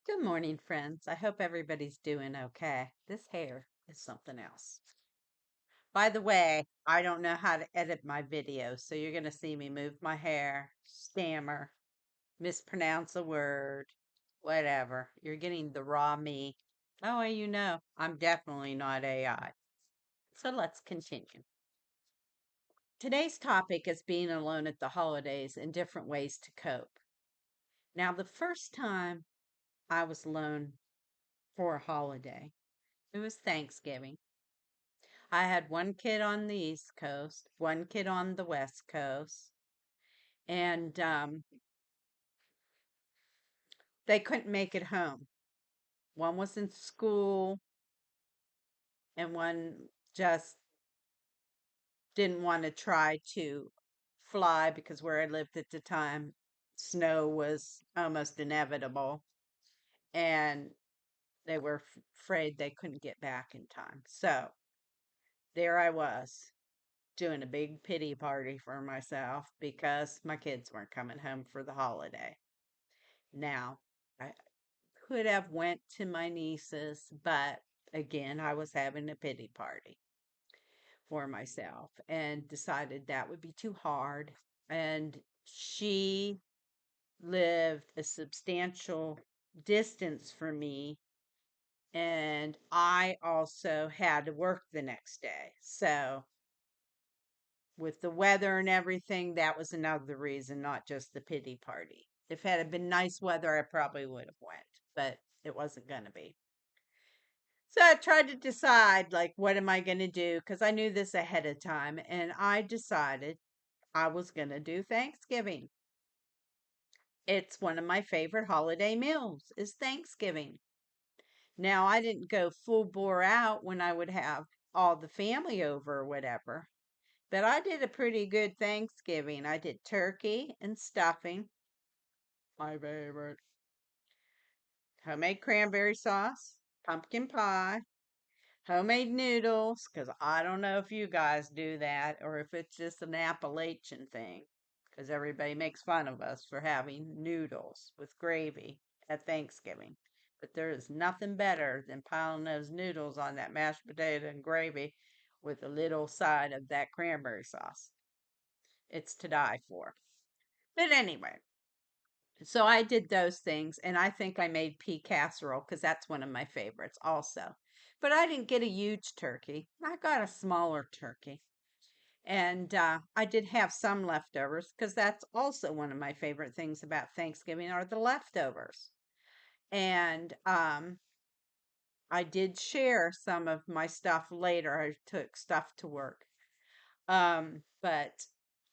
Good morning, friends. I hope everybody's doing okay. This hair is something else. By the way, I don't know how to edit my videos, so you're going to see me move my hair, stammer, mispronounce a word, whatever. You're getting the raw me. Oh, well, I'm definitely not AI. So let's continue. Today's topic is being alone at the holidays and different ways to cope. Now, the first time I was alone for a holiday, it was Thanksgiving. I had one kid on the East Coast, one kid on the West Coast, and they couldn't make it home. One was in school, and one just didn't want to try to fly because where I lived at the time, snow was almost inevitable, and they were afraid they couldn't get back in time. So there I was doing a big pity party for myself because my kids weren't coming home for the holiday. Now, I could have went to my niece's, but again, I was having a pity party for myself and decided that would be too hard. And she lived a substantial distance from me, and I also had to work the next day. So, with the weather and everything, that was another reason, not just the pity party. If it had been nice weather, I probably would have went, but it wasn't going to be. So I tried to decide, like, what am I going to do? Because I knew this ahead of time, and I decided I was going to do Thanksgiving. It's one of my favorite holiday meals is Thanksgiving. Now, I didn't go full bore out when I would have all the family over or whatever, but I did a pretty good Thanksgiving. I did turkey and stuffing, my favorite, homemade cranberry sauce, pumpkin pie, homemade noodles, because I don't know if you guys do that or if it's just an Appalachian thing, because everybody makes fun of us for having noodles with gravy at Thanksgiving. But there is nothing better than piling those noodles on that mashed potato and gravy with a little side of that cranberry sauce. It's to die for. But anyway, so I did those things, and I think I made pea casserole because that's one of my favorites also. But I didn't get a huge turkey. I got a smaller turkey. And I did have some leftovers because that's also one of my favorite things about Thanksgiving are the leftovers. And I did share some of my stuff later. I took stuff to work. But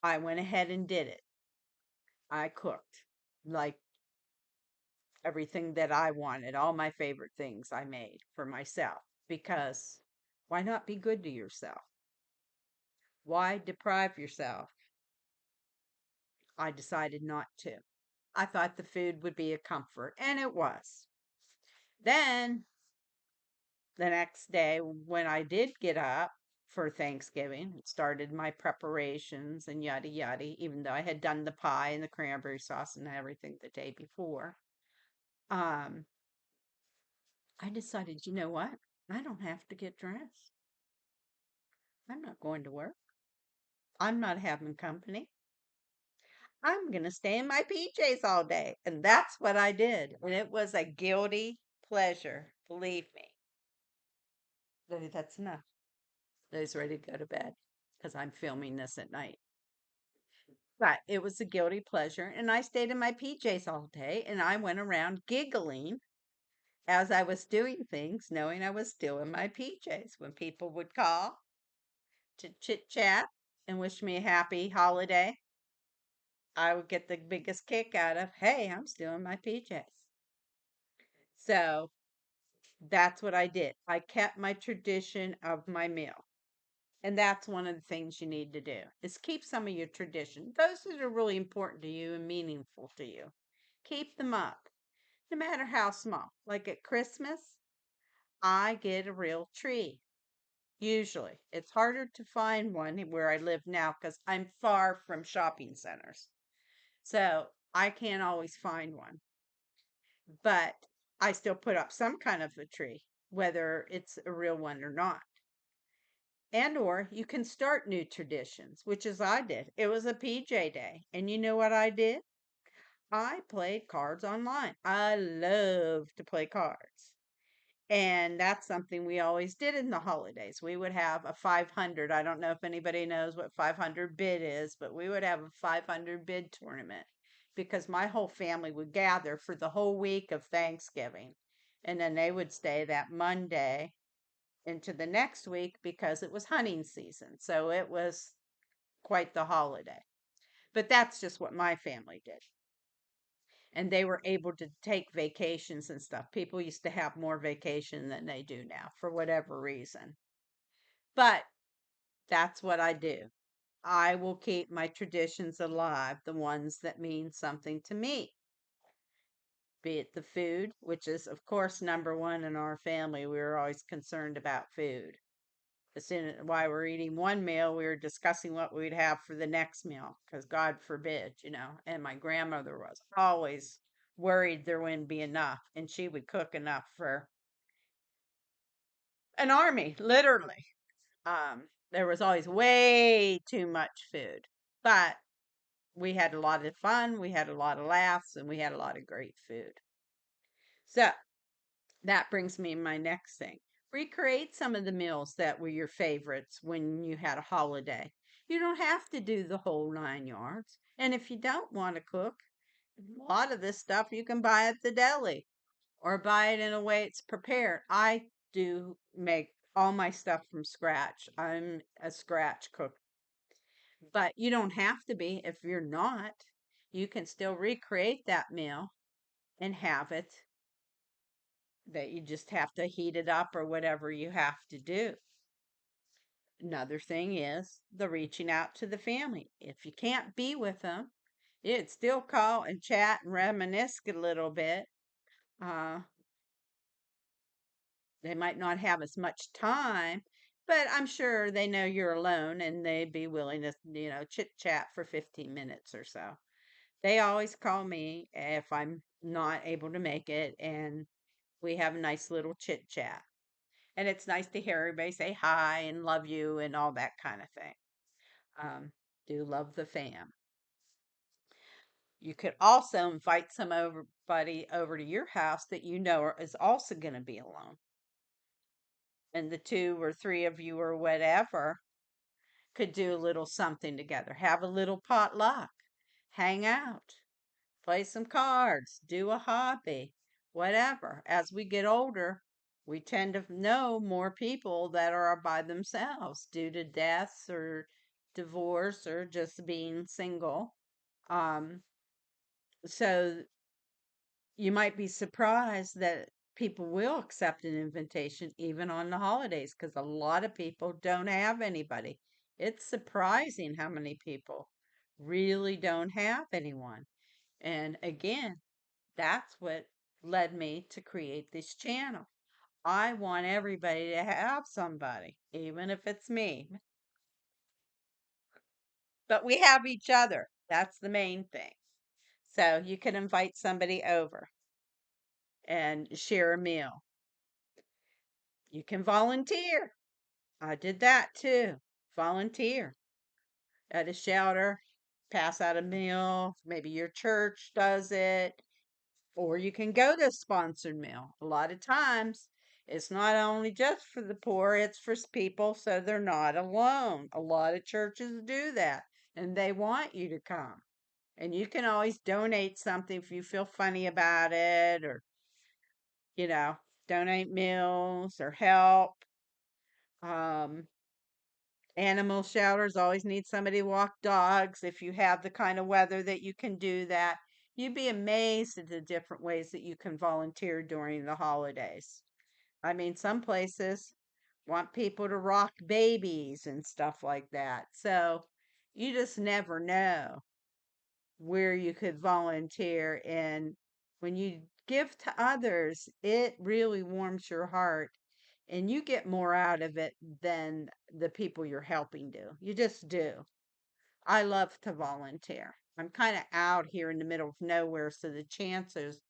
I went ahead and did it. I cooked like everything that I wanted, all my favorite things I made for myself because why not be good to yourself? Why deprive yourself? I decided not to. I thought the food would be a comfort, and it was. Then the next day, when I did get up for Thanksgiving, started my preparations and yada yada, even though I had done the pie and the cranberry sauce and everything the day before. Um, I decided, you know what? I don't have to get dressed. I'm not going to work. I'm not having company. I'm going to stay in my PJs all day. And that's what I did. And it was a guilty pleasure, believe me. That's enough. He's ready to go to bed because I'm filming this at night. But it was a guilty pleasure. And I stayed in my PJs all day and I went around giggling as I was doing things, knowing I was still in my PJs. When people would call to chit chat and wish me a happy holiday, I would get the biggest kick out of, hey, I'm still in my PJs. So that's what I did. I kept my tradition of my meal. And that's one of the things you need to do is keep some of your tradition. Those that are really important to you and meaningful to you. Keep them up, no matter how small. Like at Christmas, I get a real tree. Usually. It's harder to find one where I live now because I'm far from shopping centers. So I can't always find one. But I still put up some kind of a tree, whether it's a real one or not. And or you can start new traditions, which is I did. It was a PJ day. And you know what I did? I played cards online. I love to play cards. And that's something we always did in the holidays. We would have a 500. I don't know if anybody knows what 500 bid is, but we would have a 500 bid tournament because my whole family would gather for the whole week of Thanksgiving. And then they would stay that Monday into the next week because it was hunting season. So it was quite the holiday. But that's just what my family did. And they were able to take vacations and stuff. People used to have more vacation than they do now for whatever reason. But that's what I do. I will keep my traditions alive, the ones that mean something to me. Be it the food, which is, of course, number one in our family. We were always concerned about food. As soon as while we're eating one meal, we were discussing what we'd have for the next meal, because God forbid, And my grandmother was always worried there wouldn't be enough, and she would cook enough for an army, literally. There was always way too much food, but we had a lot of fun, we had a lot of laughs, and we had a lot of great food. So that brings me to my next thing. Recreate some of the meals that were your favorites when you had a holiday. You don't have to do the whole 9 yards. And if you don't want to cook, a lot of this stuff you can buy at the deli or buy it in a way it's prepared. I do make all my stuff from scratch. I'm a scratch cook. But you don't have to be if you're not. You can still recreate that meal and have it that you just have to heat it up or whatever you have to do. Another thing is the reaching out to the family. If you can't be with them, you'd still call and chat and reminisce a little bit. Uh, they might not have as much time, but I'm sure they know you're alone and they'd be willing to, chit chat for 15 minutes or so. They always call me if I'm not able to make it, and we have a nice little chit chat. And it's nice to hear everybody say hi and love you and all that kind of thing. Um, do love the fam. You could also invite somebody over to your house that you know is also going to be alone. And the two or three of you or whatever could do a little something together. Have a little potluck, hang out, play some cards, do a hobby, whatever. As we get older, we tend to know more people that are by themselves due to deaths or divorce or just being single. Um, so you might be surprised that people will accept an invitation even on the holidays because a lot of people don't have anybody. It's surprising how many people really don't have anyone. And again, that's what led me to create this channel. I want everybody to have somebody, even if it's me. But we have each other. That's the main thing. So you can invite somebody over and share a meal. You can volunteer. I did that too. Volunteer at a shelter, pass out a meal. Maybe your church does it. Or you can go to a sponsored meal. A lot of times, it's not only just for the poor, it's for people so they're not alone. A lot of churches do that, and they want you to come. And you can always donate something if you feel funny about it, or, you know, donate meals or help. Um, Animal shelters always need somebody to walk dogs if you have the kind of weather that you can do that. You'd be amazed at the different ways that you can volunteer during the holidays. I mean, some places want people to rock babies and stuff like that. So you just never know where you could volunteer. And when you give to others, it really warms your heart and you get more out of it than the people you're helping do. You just do. I love to volunteer. I'm kind of out here in the middle of nowhere, so the chances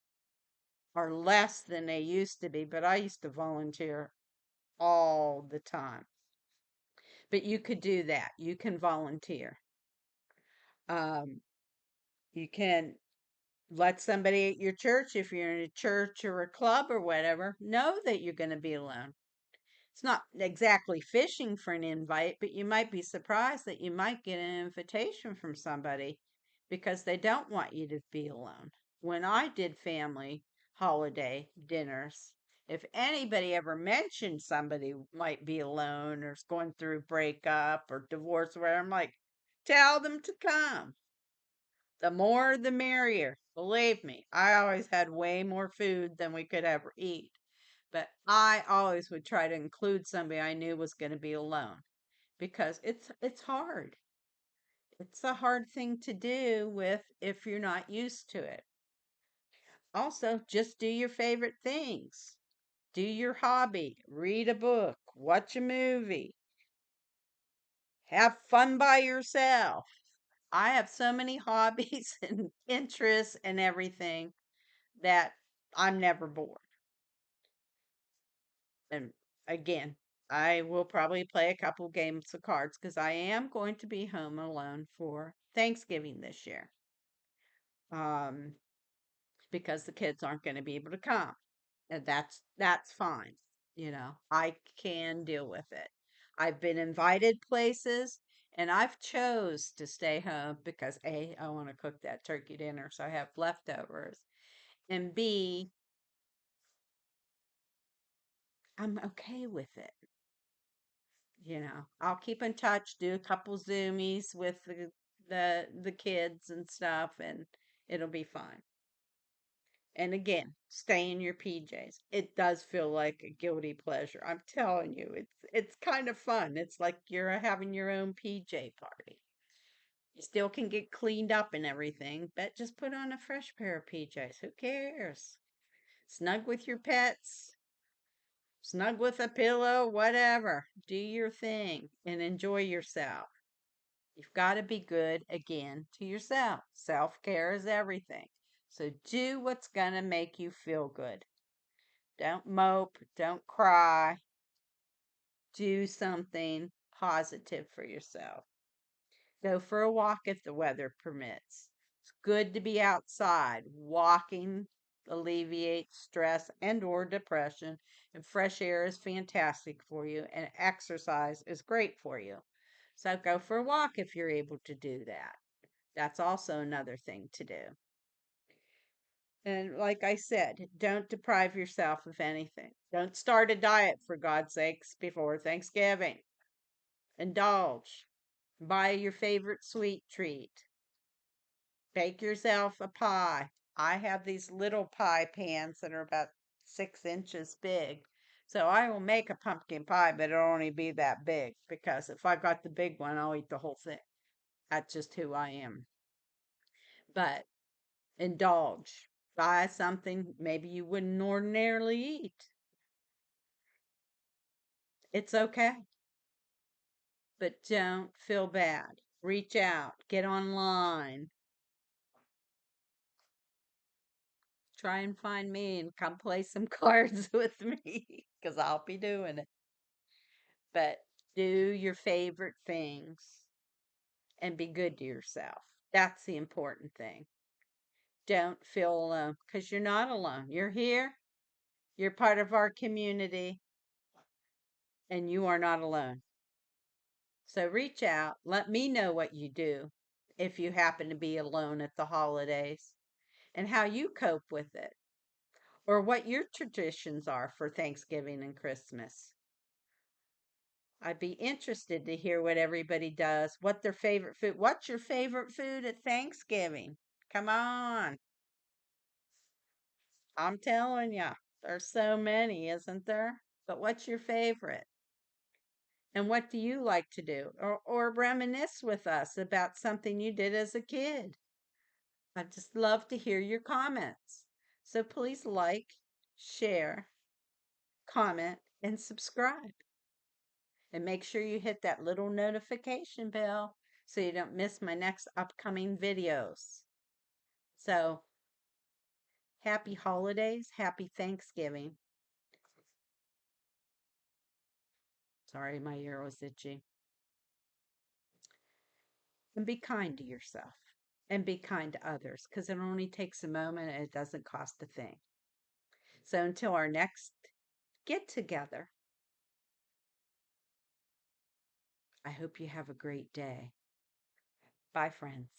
are less than they used to be, but I used to volunteer all the time. But you could do that. You can volunteer. Um, you can let somebody at your church, if you're in a church or a club or whatever, know that you're going to be alone. It's not exactly fishing for an invite, but you might be surprised that you might get an invitation from somebody because they don't want you to be alone. When I did family holiday dinners, if anybody ever mentioned somebody might be alone or is going through breakup or divorce or whatever, I'm like, tell them to come. The more the merrier. Believe me, I always had way more food than we could ever eat. But I always would try to include somebody I knew was going to be alone because it's hard. It's a hard thing to do with if you're not used to it. Also, just do your favorite things. Do your hobby, read a book, watch a movie, have fun by yourself. I have so many hobbies and interests and everything that I'm never bored. And again, I will probably play a couple games of cards because I am going to be home alone for Thanksgiving this year. Um, because the kids aren't going to be able to come. And that's fine. I can deal with it. I've been invited places and I've chose to stay home because A, I want to cook that turkey dinner so I have leftovers. And B, I'm okay with it. I'll keep in touch, do a couple zoomies with the kids and stuff, and it'll be fine. And again, stay in your PJs. It does feel like a guilty pleasure. I'm telling you, it's kind of fun. It's like you're having your own PJ party. You still can get cleaned up and everything, but just put on a fresh pair of PJs. Who cares? Snug with your pets, snug with a pillow, whatever. Do your thing and enjoy yourself. You've got to be good again to yourself. Self care is everything. So do what's going to make you feel good. Don't mope. Don't cry. Do something positive for yourself. Go for a walk if the weather permits. It's good to be outside. Walking alleviates stress and or depression, and fresh air is fantastic for you, and exercise is great for you. So go for a walk if you're able to do that. That's also another thing to do. And like I said, don't deprive yourself of anything. Don't start a diet, for God's sakes, before Thanksgiving. Indulge. Buy your favorite sweet treat. Bake yourself a pie. I have these little pie pans that are about 6 inches big. So I will make a pumpkin pie, but it'll only be that big because if I got the big one, I'll eat the whole thing. That's just who I am. But indulge. Buy something maybe you wouldn't ordinarily eat. It's okay, but don't feel bad. Reach out, get online, try and find me and come play some cards with me because I'll be doing it. But do your favorite things and be good to yourself. That's the important thing. Don't feel alone because you're not alone. You're here, you're part of our community, and you are not alone. So reach out, let me know what you do if you happen to be alone at the holidays and how you cope with it or what your traditions are for Thanksgiving and Christmas. I'd be interested to hear what everybody does, what their favorite food. What's your favorite food at Thanksgiving? Come on. I'm telling you, there's so many, isn't there? But what's your favorite? And what do you like to do? Or reminisce with us about something you did as a kid. I just love to hear your comments. So please like, share, comment, and subscribe. And make sure you hit that little notification bell so you don't miss my next upcoming videos. So Happy holidays. Happy Thanksgiving. Sorry, my ear was itchy. And be kind to yourself and be kind to others because it only takes a moment and it doesn't cost a thing. So until our next get together, I hope you have a great day. Bye, friends.